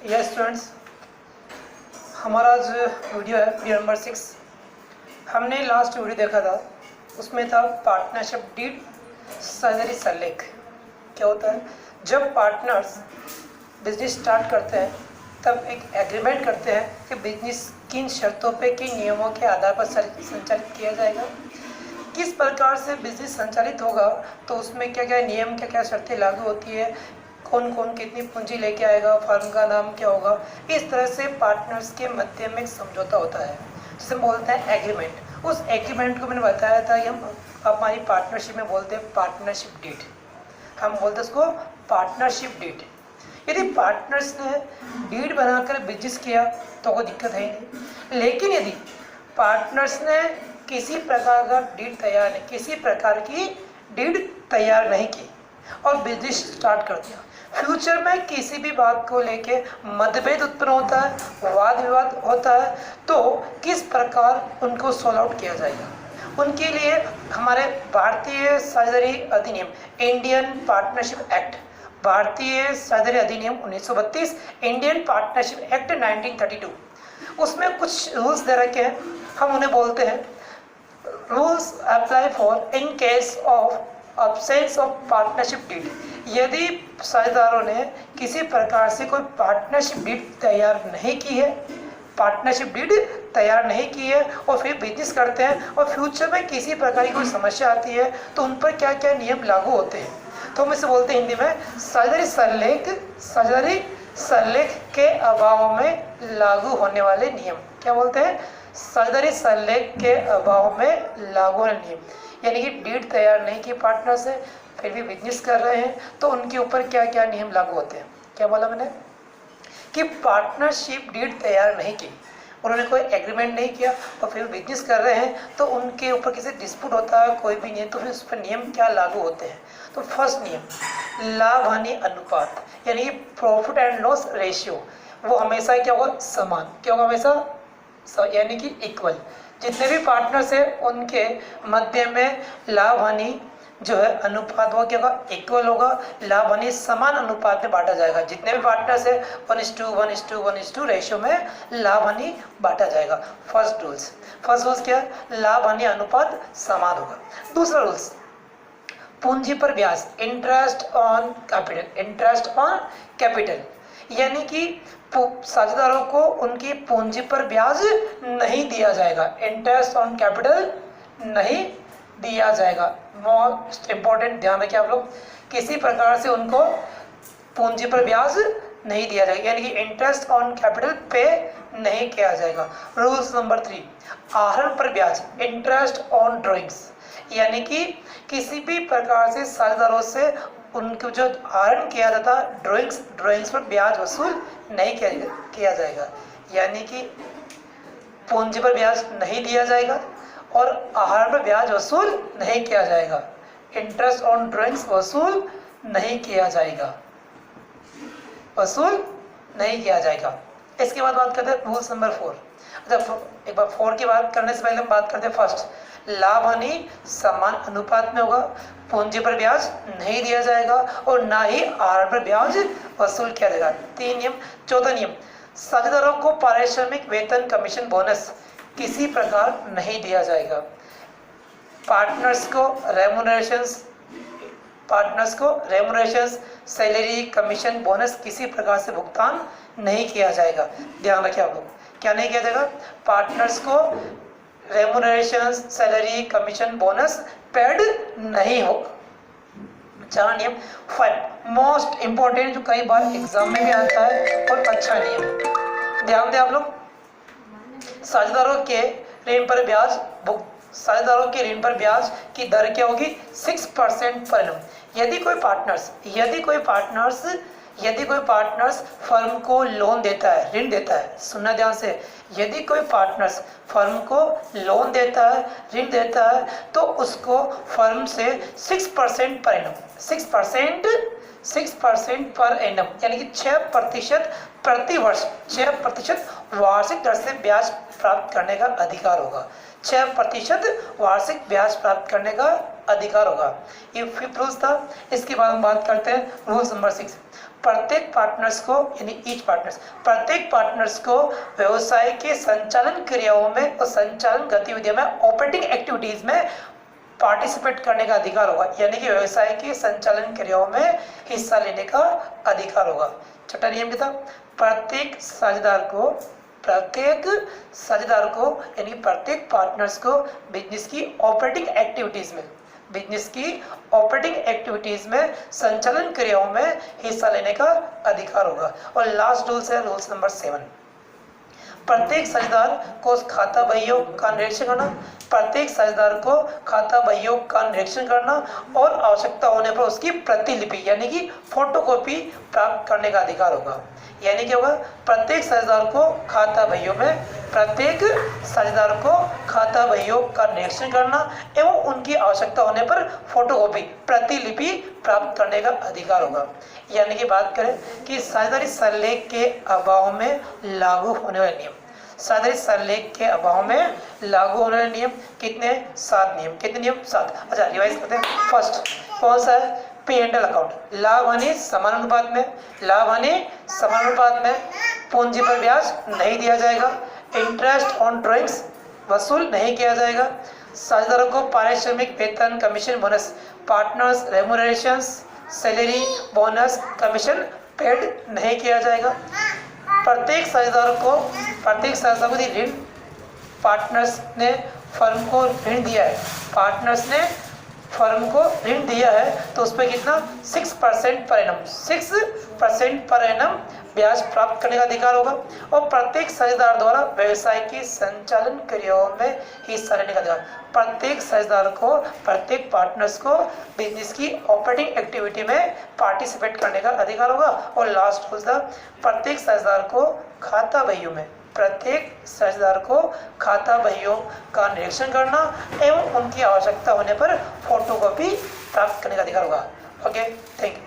Yes students, हमारा आज video है वीडियो नंबर 6। हमने लास्ट वीडियो देखा था, उसमें था पार्टनरशिप डीड सर्जरी सल्लेख। क्या होता है? जब पार्टनर्स बिजनेस स्टार्ट करते हैं तब एक एग्रीमेंट करते हैं कि बिजनेस किन शर्तों पे, किन नियमों के आधार पर संचालित किया जाएगा, किस प्रकार से बिजनेस संचालित होगा, तो उसमें क्या क्या नियम, क्या क्या शर्तें लागू होती है, कौन कौन कितनी पूंजी लेके आएगा, फर्म का नाम क्या होगा। इस तरह से पार्टनर्स के मध्य में एक समझौता होता है जिसे बोलते हैं एग्रीमेंट। उस एग्रीमेंट को मैंने बताया था कि हम हमारी पार्टनरशिप में बोलते हैं पार्टनरशिप डीड। हम बोलते हैं उसको पार्टनरशिप डीड। यदि पार्टनर्स ने डीड बनाकर बिजनेस किया तो कोई दिक्कत है नहीं, लेकिन यदि पार्टनर्स ने किसी प्रकार का डीड तैयार नहीं, किसी प्रकार की डीड तैयार नहीं की और बिजनेस स्टार्ट कर दिया, फ्यूचर में किसी भी बात को लेके मतभेद उत्पन्न होता है, वाद विवाद होता है, तो किस प्रकार उनको सॉल्व आउट किया जाएगा। उनके लिए हमारे भारतीय साझेदारी अधिनियम, इंडियन पार्टनरशिप एक्ट, भारतीय साझेदारी अधिनियम 1932, इंडियन पार्टनरशिप एक्ट 1932, उसमें कुछ रूल्स दे रखे हैं। हम उन्हें बोलते हैं rules apply for in case of absence of partnership deed. यदि साझेदारों ने किसी प्रकार से कोई पार्टनरशिप डीड तैयार नहीं की है, पार्टनरशिप डीड तैयार नहीं की है और फिर बिजनेस करते हैं और फ्यूचर में किसी प्रकार की कोई समस्या आती है तो उन पर क्या क्या नियम लागू होते हैं, तो हम इसे बोलते हैं हिंदी में साझेदारी सल्लेख के अभाव में लागू होने वाले नियम। क्या बोलते हैं? साझेदारी सल्लेख के अभाव में लागू होने नियम। यानी कि डीड तैयार नहीं की पार्टनर से, फिर भी बिजनेस कर रहे हैं, तो उनके ऊपर क्या क्या नियम लागू होते हैं। क्या बोला मैंने? कि पार्टनरशिप डीड तैयार नहीं की, उन्होंने कोई एग्रीमेंट नहीं किया और फिर बिजनेस कर रहे हैं, तो उनके ऊपर किसी डिस्प्यूट होता है, कोई भी नियम, तो फिर उस पर नियम क्या लागू होते हैं। तो फर्स्ट नियम लाभ हानि अनुपात, यानी कि प्रॉफिट एंड लॉस रेशियो, वो हमेशा क्या होगा? समान। क्या होगा? हमेशा यानी कि इक्वल। जितने भी पार्टनर्स हैं उनके मध्य में लाभ हानि जो है अनुपात वो क्या होगा? इक्वल होगा। लाभ हानि समान अनुपात में बांटा जाएगा। जितने भी पार्टनर्स है 1:1:1:1 रेशियो में लाभ हानि बांटा जाएगा। फर्स्ट रूल्स क्या है? लाभ हानि अनुपात समान होगा। दूसरा रूल्स पूंजी पर ब्याज, इंटरेस्ट ऑन कैपिटल, यानी कि साझेदारों को उनकी पूंजी पर ब्याज नहीं दिया जाएगा। इंटरेस्ट ऑन कैपिटल नहीं दिया जाएगा। मोस्ट इंपॉर्टेंट, ध्यान रखिए आप लोग, किसी प्रकार से उनको पूंजी पर ब्याज नहीं दिया जाएगा, यानी कि इंटरेस्ट ऑन कैपिटल पे नहीं किया जाएगा। रूल्स नंबर 3, आहरण पर ब्याज, इंटरेस्ट ऑन ड्रॉइंग्स, यानी कि किसी भी प्रकार से साझेदारों से उनको जो आहरण किया जाता ड्रॉइंग्स पर ब्याज वसूल नहीं किया जाएगा, यानी कि पूंजी पर ब्याज नहीं दिया जाएगा और आहरण पर ब्याज वसूल नहीं किया जाएगा। इंटरेस्ट ऑन ड्रॉइंग्स वसूल नहीं किया जाएगा। इसके बाद बात करते हैं रूल्स नंबर 4। अच्छा, एक बार 4 की बात करने से पहले हम बात करते हैं फर्स्ट, लाभ हानि समान अनुपात में होगा, पूंजी पर ब्याज नहीं दिया जाएगा और ना ही आहरण पर ब्याज वसूल किया जाएगा। 3 नियम। चौथा नियम, साझेदारों को पारिश्रमिक, वेतन, कमीशन, बोनस किसी प्रकार नहीं दिया जाएगा। पार्टनर्स को रेमुनरेशंस, सैलरी, कमीशन, बोनस किसी प्रकार से भुगतान नहीं किया जाएगा। ध्यान रखिए आप लोग, क्या नहीं किया जाएगा? पार्टनर्स को रेमुनरेशंस, सैलरी, कमीशन, बोनस पेड नहीं होगा। 4 नियम। 5 मोस्ट इंपॉर्टेंट, जो कई बार एग्जाम में भी आता है और अच्छा नियम, ध्यान दें आप लोग, साझेदारों के ऋण पर ब्याज की दर क्या होगी? 6% पर एनम। यदि कोई पार्टनर्स फर्म को लोन देता है, ऋण देता है, सुनना ध्यान से, यदि कोई पार्टनर्स फर्म को लोन देता है, ऋण देता है, तो उसको फर्म से 6% पर एनम, 6% पर एनम, यानी कि 6% प्रति वर्ष, 6% वार्षिक दर से ब्याज प्राप्त करने का अधिकार होगा। 6% वार्षिक ब्याज प्राप्त करने का अधिकार होगा। ये फिफ्थ रूल्स था। इसके बाद हम बात करते हैं रूल्स नंबर 6, प्रत्येक पार्टनर्स को यानी ईच पार्टनर्स प्रत्येक पार्टनर्स को व्यवसाय के संचालन क्रियाओं में और संचालन गतिविधियों में ऑपरेटिंग एक्टिविटीज में पार्टिसिपेट करने का अधिकार होगा, यानी कि व्यवसाय के संचालन क्रियाओं में हिस्सा लेने का अधिकार होगा। छठा नियम क्या था? प्रत्येक साझेदार को यानी प्रत्येक पार्टनर्स को बिजनेस की ऑपरेटिंग एक्टिविटीज में संचालन क्रियाओं में हिस्सा लेने का अधिकार होगा। और लास्ट रूल्स है रूल्स नंबर 7, प्रत्येक साझेदार को खाता बहियों का निरीक्षण करना, प्रत्येक साझेदार को खाता बहियों का निरीक्षण करना और आवश्यकता होने पर उसकी प्रतिलिपि यानी कि फोटोकॉपी प्राप्त करने का अधिकार होगा। यानी क्या होगा? प्रत्येक साझेदार को खाता बहियों का निरीक्षण करना एवं उनकी आवश्यकता होने पर फोटोकॉपी प्रतिलिपि प्राप्त करने का अधिकार होगा। यानी कि बात करें कि साझेदारी सरलेख के अभाव में लागू होने वाले नियम, साझेदारी सरलेख के अभाव में लागू होने वाले नियम कितने? 7 नियम। कितने नियम? 7। अच्छा, रिवाइज करते हैं। फर्स्ट कौन सा है? P&L अकाउंट, लाभ हानि समानुपात में पूंजी पर ब्याज नहीं दिया जाएगा, इंटरेस्ट ऑन ड्रॉइंग्स वसूल नहीं किया जाएगा, साझेदारों को पारिश्रमिक, वेतन, commission, bonus, partners remunerations, salary, bonus, commission paid नहीं किया जाएगा। प्रत्येक साझेदार को ऋण पार्टनर्स ने फर्म को ऋण दिया है तो उस पर कितना? 6% पर एनम ब्याज प्राप्त करने का अधिकार होगा। और प्रत्येक साझेदार द्वारा व्यवसाय की संचालन क्रियाओं में हिस्सा लेने का अधिकार, प्रत्येक साझेदार को, प्रत्येक पार्टनर्स को बिजनेस की ऑपरेटिंग एक्टिविटी में पार्टिसिपेट करने का अधिकार होगा। और लास्ट रूल था, प्रत्येक साझेदार को खाता बहियों का निरीक्षण करना एवं उनकी आवश्यकता होने पर फोटोकॉपी प्राप्त करने का अधिकार होगा। Okay, thank you.